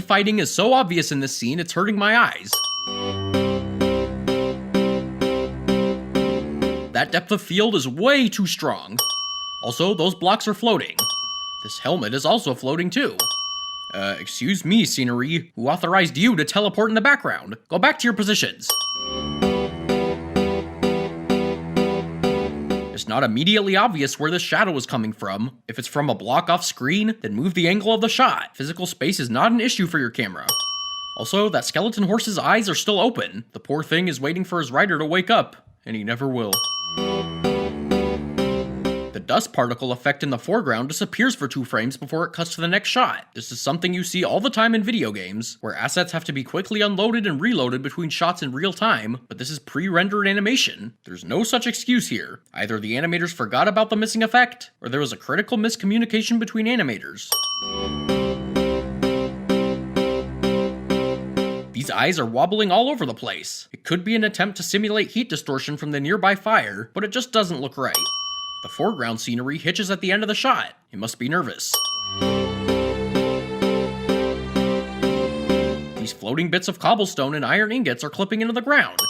Z-fighting is so obvious in this scene, it's hurting my eyes. That depth of field is way too strong. Also, those blocks are floating. This helmet is also floating too. Excuse me, scenery. Who authorized you to teleport in the background? Go back to your positions. It's not immediately obvious where this shadow is coming from. If it's from a block off screen, then move the angle of the shot. Physical space is not an issue for your camera. Also, that skeleton horse's eyes are still open. The poor thing is waiting for his rider to wake up, and he never will. The dust particle effect in the foreground disappears for 2 frames before it cuts to the next shot. This is something you see all the time in video games, where assets have to be quickly unloaded and reloaded between shots in real time, but this is pre-rendered animation. There's no such excuse here. Either the animators forgot about the missing effect, or there was a critical miscommunication between animators. These eyes are wobbling all over the place. It could be an attempt to simulate heat distortion from the nearby fire, but it just doesn't look right. The foreground scenery hitches at the end of the shot. It must be nervous. These floating bits of cobblestone and iron ingots are clipping into the ground.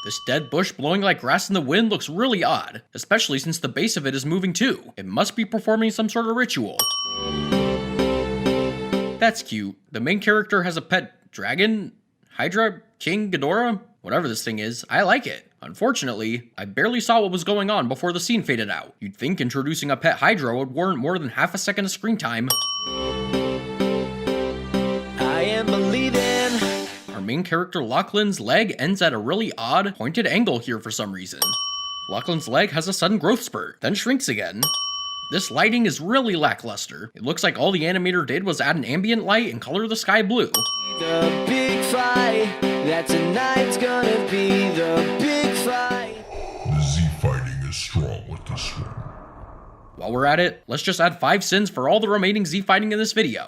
This dead bush blowing like grass in the wind looks really odd, especially since the base of it is moving too. It must be performing some sort of ritual. That's cute. The main character has a pet dragon? Hydra? King? Ghidorah? Whatever this thing is, I like it. Unfortunately, I barely saw what was going on before the scene faded out. You'd think introducing a pet Hydra would warrant more than half a second of screen time. I am believing. Our main character Lachlan's leg ends at a really odd, pointed angle here for some reason. Lachlan's leg has a sudden growth spurt, then shrinks again. This lighting is really lackluster. It looks like all the animator did was add an ambient light and color the sky blue. The big fight, that tonight's gonna be the big fight. The Z-fighting is strong with this one. While we're at it, let's just add 5 sins for all the remaining Z-fighting in this video.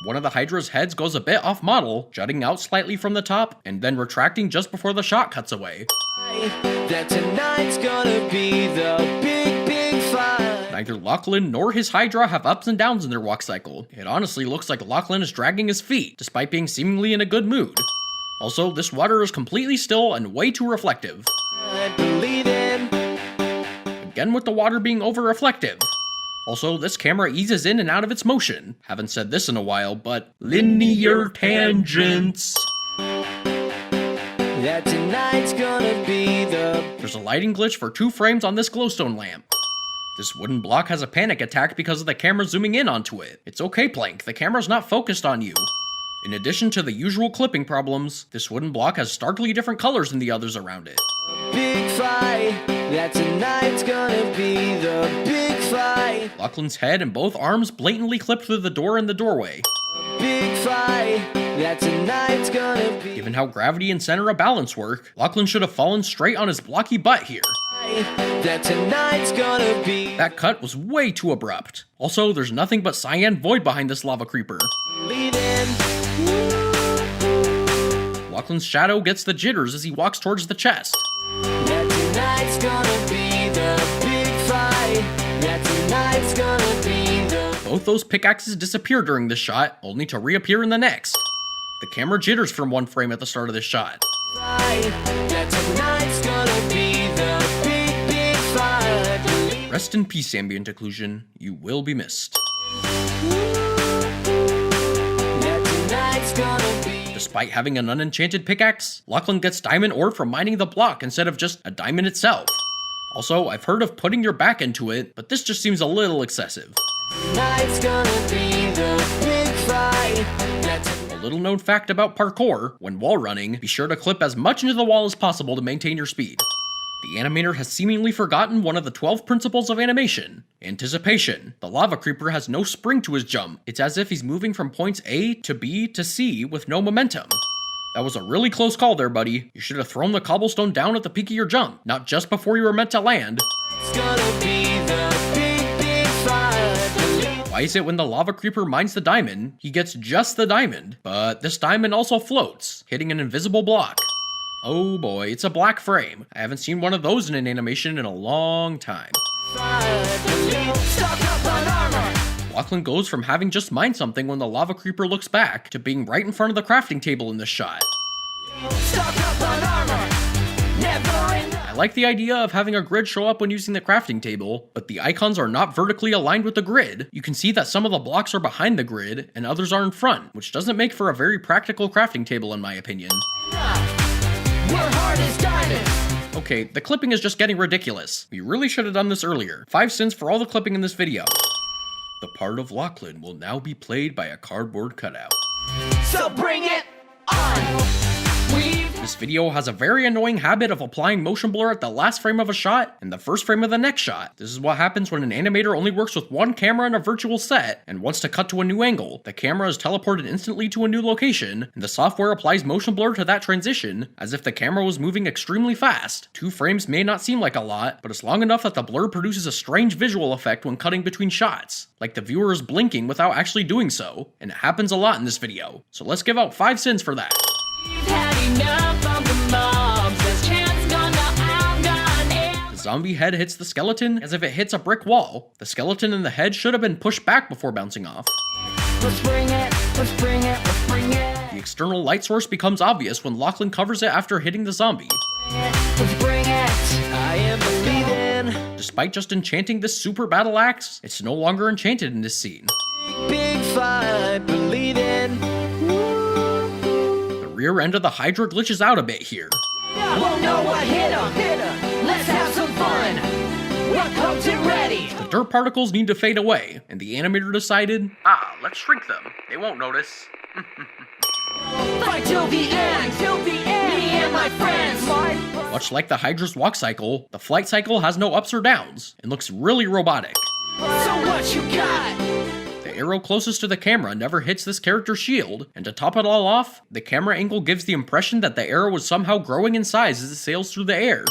One of the Hydra's heads goes a bit off model, jutting out slightly from the top, and then retracting just before the shot cuts away. That tonight's gonna be the big fight. Neither Lachlan nor his Hydra have ups and downs in their walk cycle. It honestly looks like Lachlan is dragging his feet, despite being seemingly in a good mood. Also, this water is completely still and way too reflective. Again with the water being over-reflective. Also, this camera eases in and out of its motion. Haven't said this in a while, but linear tangents. That tonight's gonna be There's a lighting glitch for 2 frames on this glowstone lamp. This wooden block has a panic attack because of the camera zooming in onto it. It's okay, Plank, the camera's not focused on you. In addition to the usual clipping problems, this wooden block has starkly different colors than the others around it. Big fight, that tonight's gonna be the big fight. Lachlan's head and both arms blatantly clipped through the door in the doorway. Big fight, that tonight's gonna be. Given how gravity and center of balance work, Lachlan should have fallen straight on his blocky butt here. That tonight's gonna be. That cut was way too abrupt. Also, there's nothing but cyan void behind this lava creeper. Lachlan's shadow gets the jitters as he walks towards the chest. That tonight's gonna be the big fight. That tonight's gonna be the. Both those pickaxes disappear during this shot, only to reappear in the next. The camera jitters from 1 frame at the start of this shot. That tonight's gonna be the big fight. Rest in peace, ambient occlusion. You will be missed. That tonight's gonna be. Despite having an unenchanted pickaxe, Lachlan gets diamond ore from mining the block instead of just a diamond itself. Also, I've heard of putting your back into it, but this just seems a little excessive. Tonight's gonna be the big fight. A little known fact about parkour, when wall running, be sure to clip as much into the wall as possible to maintain your speed. The animator has seemingly forgotten one of the 12 principles of animation: anticipation. The lava creeper has no spring to his jump. It's as if he's moving from points A to B to C with no momentum. That was a really close call there, buddy. You should have thrown the cobblestone down at the peak of your jump, not just before you were meant to land. It's gonna be the big fight. Why is it when the lava creeper mines the diamond, he gets just the diamond, but this diamond also floats, hitting an invisible block? Oh boy, it's a black frame. I haven't seen one of those in an animation in a long time. Lachlan goes from having just mined something when the lava creeper looks back to being right in front of the crafting table in this shot. I like the idea of having a grid show up when using the crafting table, but the icons are not vertically aligned with the grid. You can see that some of the blocks are behind the grid and others are in front, which doesn't make for a very practical crafting table in my opinion. Okay, the clipping is just getting ridiculous. We really should have done this earlier. 5 cents for all the clipping in this video. The part of Lachlan will now be played by a cardboard cutout. So bring it on! This video has a very annoying habit of applying motion blur at the last frame of a shot and the first frame of the next shot. This is what happens when an animator only works with one camera in a virtual set and wants to cut to a new angle. The camera is teleported instantly to a new location, and the software applies motion blur to that transition as if the camera was moving extremely fast. 2 frames may not seem like a lot, but it's long enough that the blur produces a strange visual effect when cutting between shots, like the viewer is blinking without actually doing so, and it happens a lot in this video. So let's give out 5 cents for that. The zombie head hits the skeleton as if it hits a brick wall. The skeleton and the head should have been pushed back before bouncing off. Let's bring it, let's bring it, let's bring it. The external light source becomes obvious when Lachlan covers it after hitting the zombie. Let's bring it, I am believing. Despite just enchanting this super battle axe, it's no longer enchanted in this scene. Big fight, believing. The rear end of the Hydra glitches out a bit here. Won't know what hit 'em. Let's have some fun. We're cooked and ready. The dirt particles need to fade away, and the animator decided, let's shrink them. They won't notice. Fight till the end. Me and my friends. Much like the Hydra's walk cycle, the flight cycle has no ups or downs and looks really robotic. So what you got? The arrow closest to the camera never hits this character's shield, and to top it all off, the camera angle gives the impression that the arrow is somehow growing in size as it sails through the air.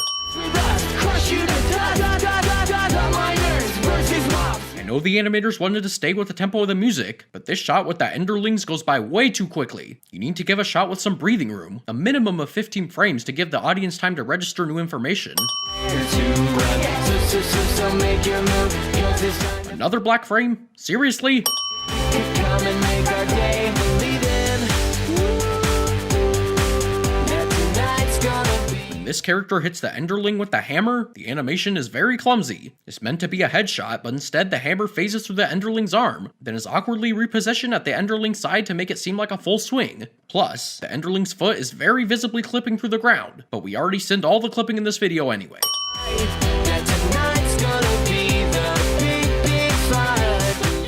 I know the animators wanted to stay with the tempo of the music, but this shot with the Enderlings goes by way too quickly. You need to give a shot with some breathing room, a minimum of 15 frames to give the audience time to register new information. Another black frame? Seriously? Come and make our day believing that tonight's gonna be. When this character hits the Enderling with the hammer, the animation is very clumsy. It's meant to be a headshot, but instead the hammer phases through the Enderling's arm, then is awkwardly repositioned at the Enderling's side to make it seem like a full swing. Plus, the Enderling's foot is very visibly clipping through the ground, but we already sent all the clipping in this video anyway. That tonight's gonna be the big fight.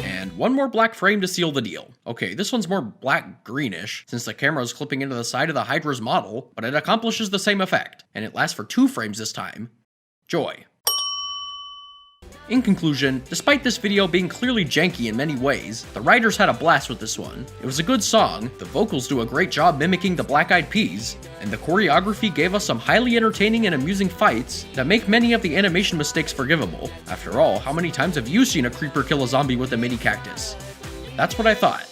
And one more black frame to seal the deal. Okay, this one's more black-greenish, since the camera is clipping into the side of the Hydra's model, but it accomplishes the same effect, and it lasts for 2 frames this time. Joy. In conclusion, despite this video being clearly janky in many ways, the writers had a blast with this one. It was a good song, the vocals do a great job mimicking the Black Eyed Peas, and the choreography gave us some highly entertaining and amusing fights that make many of the animation mistakes forgivable. After all, how many times have you seen a creeper kill a zombie with a mini cactus? That's what I thought.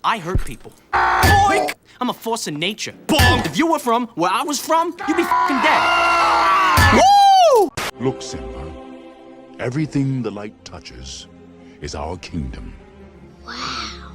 I hurt people. Boink! I'm a force of nature. Bonk! If you were from where I was from, you'd be f***ing dead. Woo! Look, Simba. Everything the light touches is our kingdom. Wow.